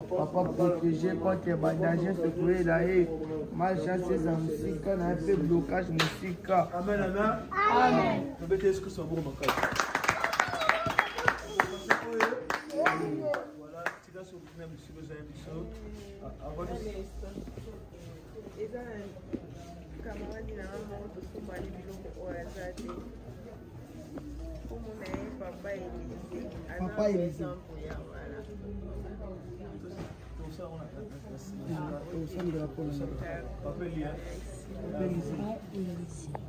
Papa protégé contre les dangers secoués là et malchance à musique, on a un peu blocage musique. Amen, amen. Amen. Je vais te dire que c'est bon, ma carte. Voilà, tu vas sur le même si vous avez un bisou. Avant de camarade na maman to somali biloko oyo aza te komona ye papa Élysée aza exemple ya wana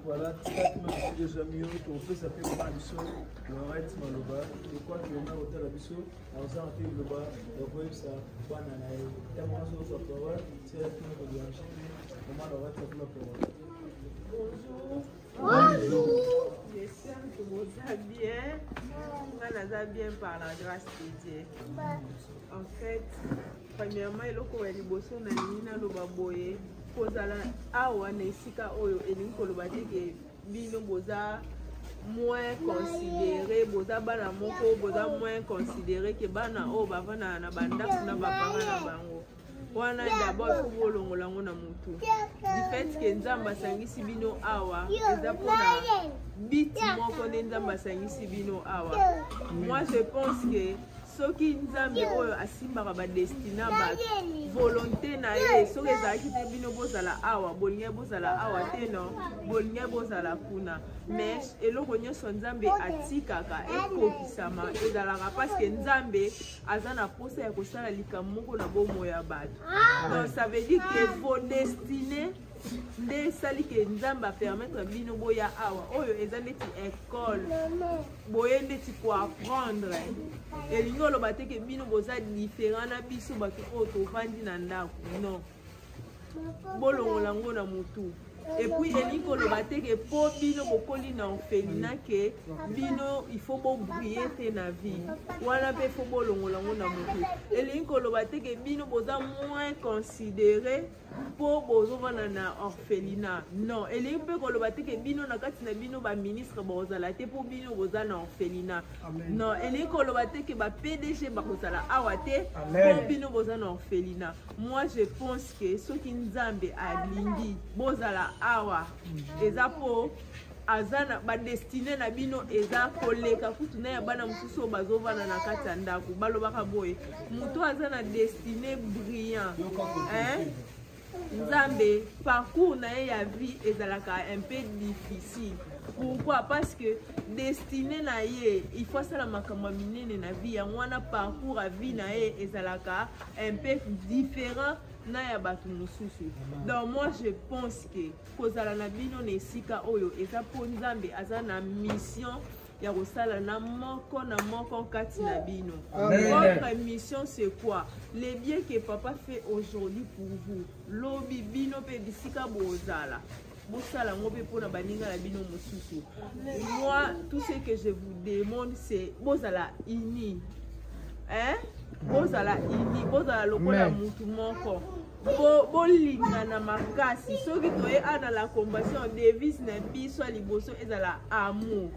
voilà, tu as déjà mieux, tu peux s'appeler par le saut, le reste maloba, je crois que le maire hôtel à Bissau, on s'en a fait le bas, le voyage ça, banana, et moi je suis parole, c'est la fin de l'enchaîner, comment le reste de la parole. Bonjour. J'espère que vous allez bien. On a bien par la grâce de Dieu. En fait, premièrement, il y a des personnes qui ont été kozala awa na esika oyo elingi koloba te ke bino boza moins considéré, boza bana moko boza moins considéré ke bana oyo bavanda na bandako na bapanga na bango wana d'abord il faut bolongola ngo na mutu du fait ke nzambe asangisi bino awa eza mpona biti moko nde nzambe asangisi bino awa. Moi je pense que soki nzambe oyo asimbaka badestina bato volonté na ye soki ezalaki te bino bozala awa bolingi bozala awa te non bolingi bozala kuna mais eloko nyonso nzambe atikaka ekokisama ezalaka parce que nzambe aza na posa ya kosala likambo moko na bomoi ya bato. Donc ça veut dire que vos destinées nde sali ke nzambe apermettre bino boya awa oyo eza neti école boye ndeti ko apprendre elingi oloba te ke bino boza différent na biso bato oyo tovandi na ndako non bolongola ngo na mutu et puis elingi koloba te ke po bino bokoli na orphelinat ke bino il faut bobriller te na vie wana mpe fo bolongola ngo na mutu elingi koloba te ke bino boza moins considéré po bozovanda na orphelinat non elingi mpe koloba te ke bino na kati na bino baministre bozala te po bino boza na orphelinat non elingi koloba te ke ba PDG bakozala awa te po bino boza na orphelinat. Moi je pense que soki nzambe alingi bozala awa eza po azana ba destiné na bino eza koleka kutu na ya bana mususu bazovana na kati ya ndako balobaka boye mutu azana destiné brillant nzambe parcours na ye ya vie ezalaka un peu difficile. Pourquoi? Parce que destiné na ye il faut sala makambo minene na vie ya wana parcours à vie na ye ezalaka un peu différent na ya bato mususu. Donc moi je pense que kozala na bino na esika oyo eza po nzambe aza na mission ya kosala na moko kati na bino. Votre mission c'est quoi? Les biens que papa fait aujourd'hui pour vous lobi bino pe bisika bozala bosala ngobe pona baninga la bino mususu. Moi tout ce que je vous demande c'est bozala ini bozala ini bozala lokola mutu moko bolingana makasi soki toye ana la combat devise na biso liboso ezala amour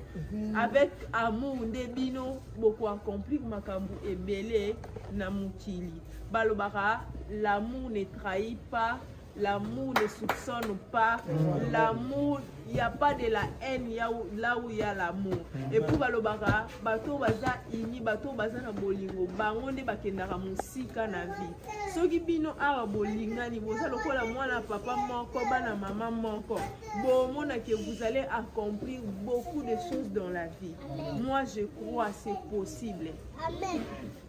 avec amour nde bino beaucoup accomplir makambo ebele na mukili balobaka l'amour ne trahit pas, l'amour ne soupçonne pas, l'amour, il n'y a pas de la haine là où il y a l'amour. Et pour balobaka, bato baza ini, bato baza na bolingo, bangonde bakendaka musika na vie. Soki bino awa bolinga ni boza lokola mwana papa moko, bana maman moko, bomona que vous allez accomplir beaucoup de choses dans la vie. Moi je crois c'est possible. Amen.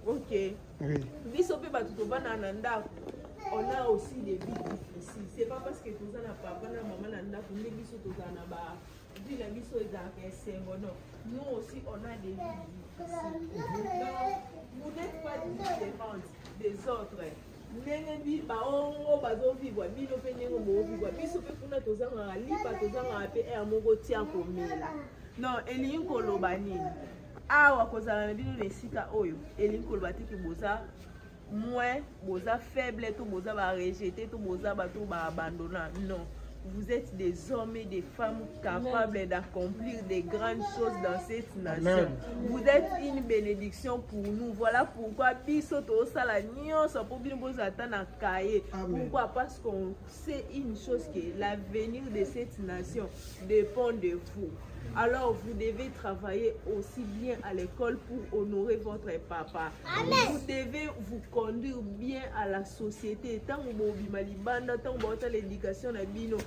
Ok. Biso pe bato to bana na ndako. On a aussi des vies difficiles. C'est pas parce que tu as un papa, une maman, une fille, tu as non. Nous aussi, on a des vies difficiles. Donc, vous n'êtes pas différentes des autres. Non, elingi koloba nini awa kozala na bino nesika oyo elingi koloba te ke boza moins boza faible to boza ba rejeter to boza ba to ba abandonner non vous êtes des hommes et des femmes capables d'accomplir des grandes choses dans cette nation. Amen. Vous êtes une bénédiction pour nous. Voilà pourquoi pourquoi? Parce qu'on sait une chose, que l'avenir de cette nation dépend de vous. Alors vous devez travailler aussi bien à l'école pour honorer votre papa. Amen. Vous devez vous conduire bien à la société. Tant que vous avez l'éducation, non,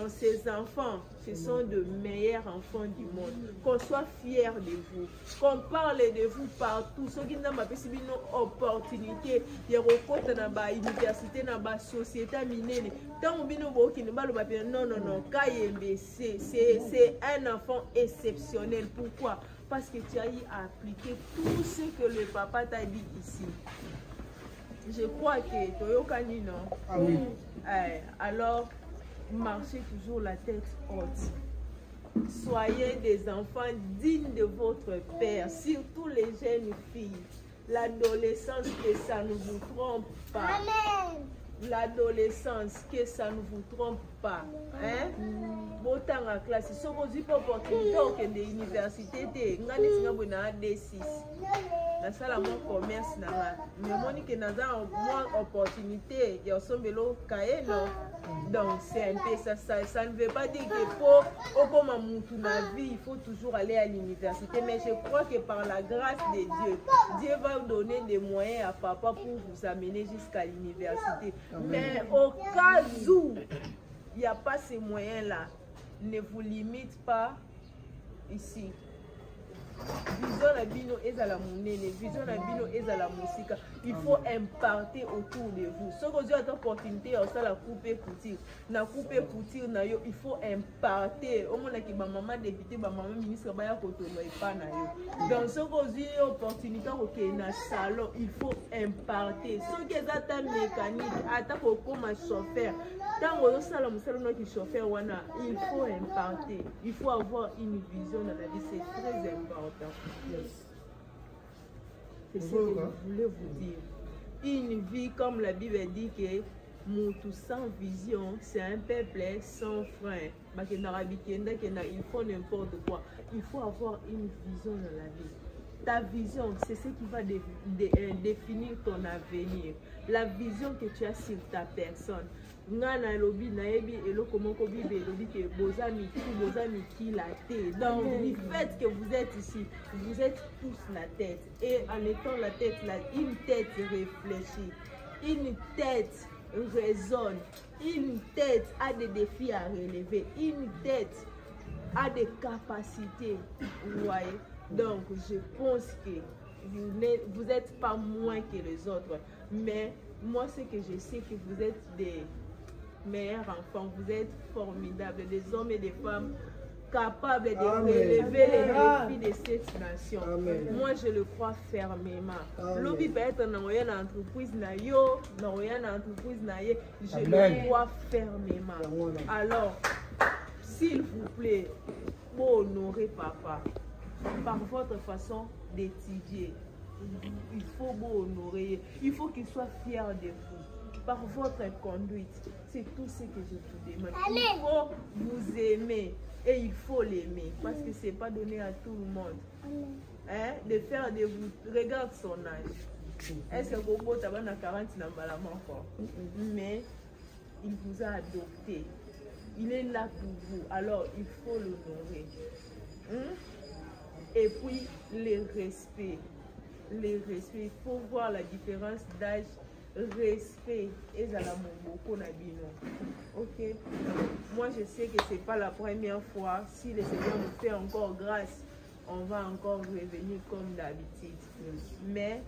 ces enfants, ce sont de meilleurs enfants du monde. Qu'on soit fiers de vous, qu'on parle de vous partout. Ceux qui n'ont pas une opportunité de rencontrer dans la université, dans la société minière. Tant que non, c'est un enfant exceptionnel. Pourquoi? Parce que tu as eu à appliquer tout ce que le papa t'a dit ici. Je crois que Toyokani, non? Ah oui. Alors, marchez toujours la tête haute. Soyez des enfants dignes de votre père, surtout les jeunes filles. L'adolescence, que ça ne vous trompe pas. Amen. L'adolescence, que ça ne vous trompe pas. Hein? Autant en classe, si vous n'avez pas l'opportunité de l'université, vous avez des D6. Dans ça, mon commerce, mais Monique n'a pas moins opportunité. Il y a aussi un non. Donc, c'est un peu ça. Ça ne veut pas dire que pour ma vie, il faut toujours aller à l'université. Mais je crois que par la grâce de Dieu, Dieu va vous donner des moyens à papa pour vous amener jusqu'à l'université. Mais au cas où il n'y a pas ces moyens-là, ne vous limite pas ici. Vision la bino est à la monnaie, vision la bino est à la musique. Il faut imparter autour de vous. Ce que vous avez l'opportunité, c'est la couper couture. Na couper couture, il faut imparter. Au moins, que ma maman député, ma maman ministre, ba ya koto no pas na yo. Dans ce que vous avez l'opportunité, ok, na salon, il faut imparter. Ce que vous avez mécanique, attaque au comme chauffeur. Tant que vous avez salon qui chauffeur, il faut imparter. Il faut avoir une vision dans la vie, c'est très important. C'est ce que je voulais vous dire. Une vie, comme la Bible dit, que Moutou sans vision, c'est un peuple sans frein. Il faut n'importe quoi. Il faut avoir une vision dans la vie. Ta vision, c'est ce qui va définir ton avenir. La vision que tu as sur ta personne. Donc, du fait que vous êtes ici, vous êtes tous la tête. Et en étant la tête, là, une tête réfléchit, une tête raisonne, une tête a des défis à relever, une tête a des capacités. Vous voyez? Donc, je pense que vous n'êtes pas moins que les autres. Mais moi, ce que je sais, que vous êtes des meilleurs enfants, vous êtes formidables, des hommes et des femmes capables de relever les défis de cette nation. Amen. Moi, je le crois fermement. L'objet peut être dans une entreprise, je le crois fermement. Alors, s'il vous plaît, pour honorer papa, par votre façon d'étudier, il faut vous honorer, il faut qu'il soit fier de vous. Par votre conduite, c'est tout ce que je vous demande. Il faut vous aimer et il faut l'aimer parce que ce n'est pas donné à tout le monde. Hein? De faire de vous, regarde son âge. Est-ce que vous avez 40 ans? Mais il vous a adopté. Il est là pour vous. Alors il faut l'honorer. Et puis le respect. Il faut voir la différence d'âge. Respect et à la beaucoup nabino. Ok. Moi je sais que c'est pas la première fois. Si le Seigneur nous fait encore grâce, on va encore revenir comme d'habitude. Mais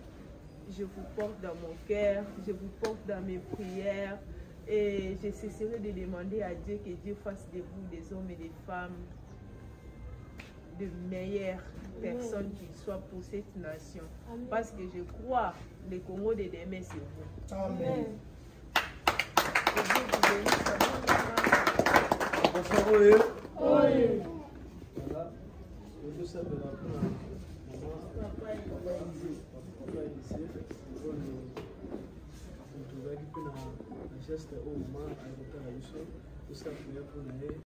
je vous porte dans mon cœur, je vous porte dans mes prières et je cesserai de demander à Dieu que Dieu fasse de vous des hommes et des femmes de meilleures personnes qui soient pour cette nation. Amen. Parce que je crois le Congo de demain c'est vous. Amen. tozalaki mpe na geste oyo mama alekotala biso tosala priere mpo na ye